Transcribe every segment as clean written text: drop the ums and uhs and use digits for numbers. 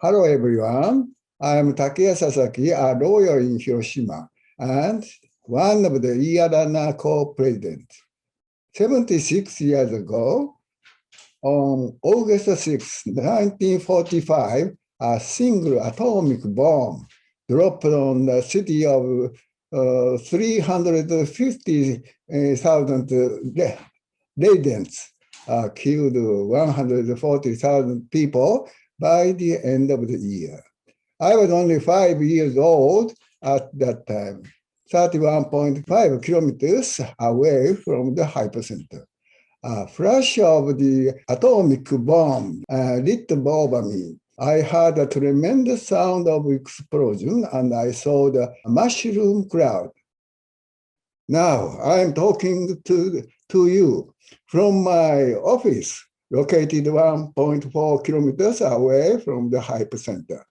Hello, everyone. I'm Takeya Sasaki, a lawyer in Hiroshima, and one of the IALANA co-presidents. 76 years ago, on August 6, 1945, a single atomic bomb dropped on the city of 350,000 residents, killed 140,000 people by the end of the year. I was only 5 years old at that time, 31.5 kilometers away from the hypocenter. A flash of the atomic bomb lit over me. I heard a tremendous sound of explosion and I saw the mushroom cloud. Now I'm talking to you from my office, located 1.4 kilometers away from the hypocenter.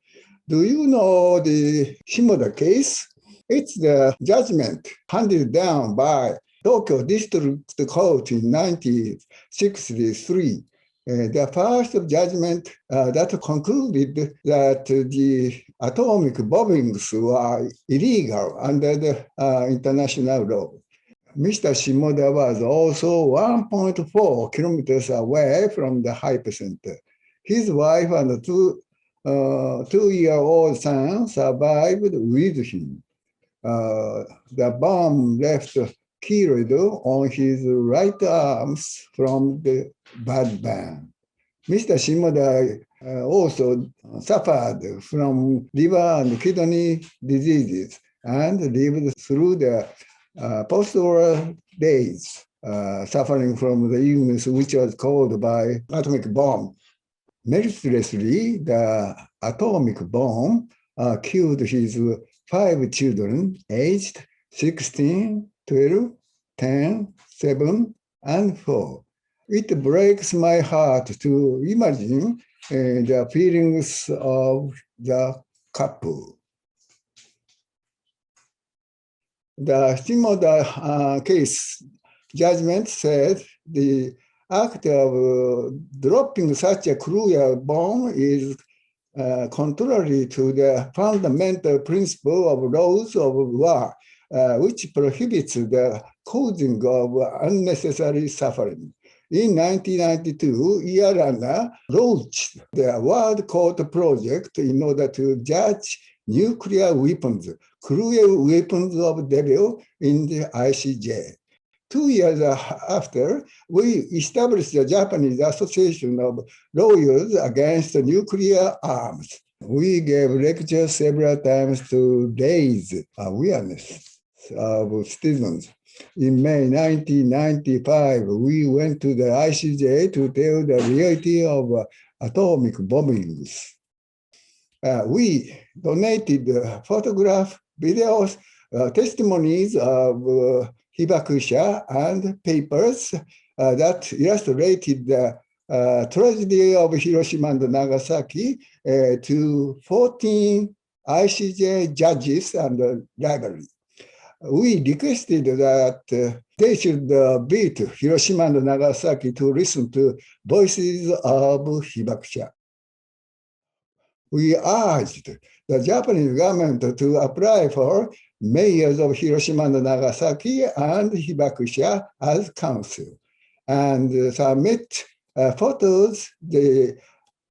Do you know the Shimoda case? It's the judgment handed down by Tokyo District Court in 1963. The first judgment that concluded that the atomic bombings were illegal under the international law. Mr. Shimoda was also 1.4 kilometers away from the hypocenter. His wife and two-year-old son survived with him. The bomb left killed on his right arms from the bad bang. Mr. Shimoda also suffered from liver and kidney diseases and lived through the post-war days, suffering from the illness which was caused by atomic bomb. Mercilessly, the atomic bomb killed his 5 children aged 16, 12, 10, 7, and 4. It breaks my heart to imagine the feelings of the couple. The Shimoda case judgment said the act of dropping such a cruel bomb is contrary to the fundamental principle of laws of war, which prohibits the causing of unnecessary suffering. In 1992, IALANA launched the World Court Project in order to judge nuclear weapons, cruel weapons of devil in the ICJ. 2 years after, we established the Japanese Association of Lawyers Against Nuclear Arms. We gave lectures several times to raise awareness of citizens. In May 1995, we went to the ICJ to tell the reality of atomic bombings. We donated photographs, videos, testimonies of Hibakusha and papers that illustrated the tragedy of Hiroshima and Nagasaki to 14 ICJ judges and library. We requested that they should beat Hiroshima and Nagasaki to listen to voices of Hibakusha. We urged the Japanese government to apply for mayors of Hiroshima and Nagasaki and Hibakusha as counsel and submit photos, the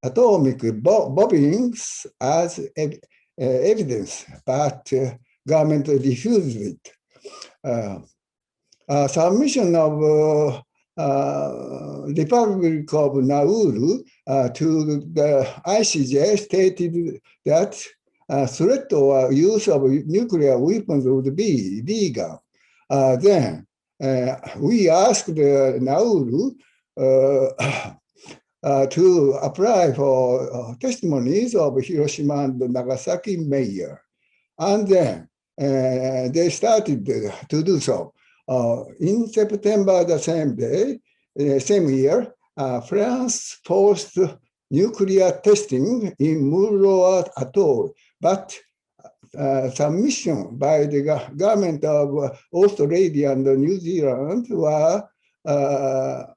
atomic bombings as evidence, but government refused it. Submission of Republic of Nauru to the ICJ stated that threat or use of nuclear weapons would be legal. Then we asked Nauru to apply for testimonies of Hiroshima and Nagasaki mayor. And then they started to do so. In September the same year, France forced nuclear testing in Mururoa Atoll, but submission by the government of Australia and New Zealand were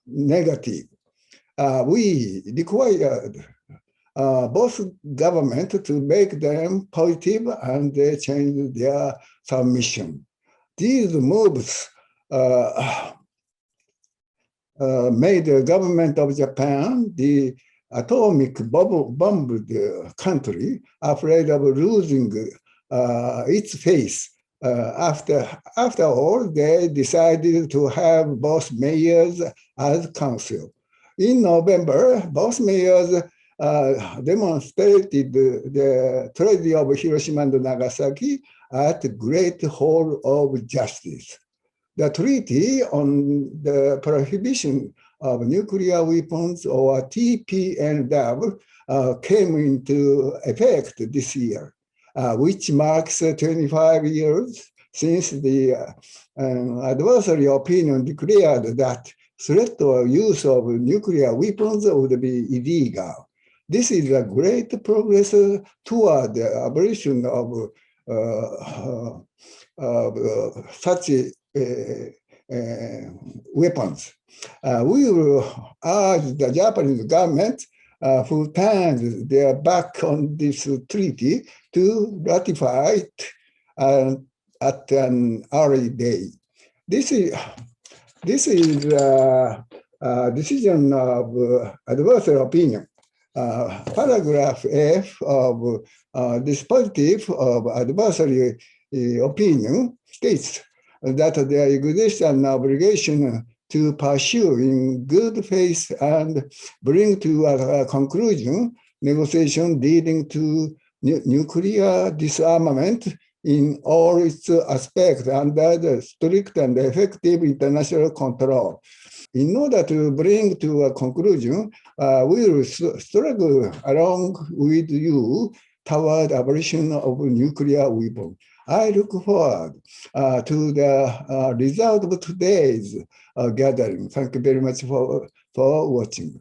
negative. We required both governments to make them positive, and they change their submission. These moves made the government of Japan the atomic bombed country, afraid of losing its face. After all, they decided to have both mayors as council. In November, both mayors demonstrated the tragedy of Hiroshima and Nagasaki at the Great Hall of Justice. The Treaty on the Prohibition of Nuclear Weapons, or TPNW, came into effect this year, which marks 25 years since the advisory opinion declared that threat or use of nuclear weapons would be illegal. This is a great progress toward the abolition of such weapons. We will urge the Japanese government, who turned their back on this treaty, to ratify it at an early day. This is decision of advisory opinion. Paragraph F of dispositive of advisory opinion states that there exists an obligation to pursue in good faith and bring to a conclusion negotiation leading to nuclear disarmament in all its aspects under the strict and effective international control. In order to bring to a conclusion, we will struggle along with you toward abolition of nuclear weapons. I look forward to the result of today's gathering. Thank you very much for watching.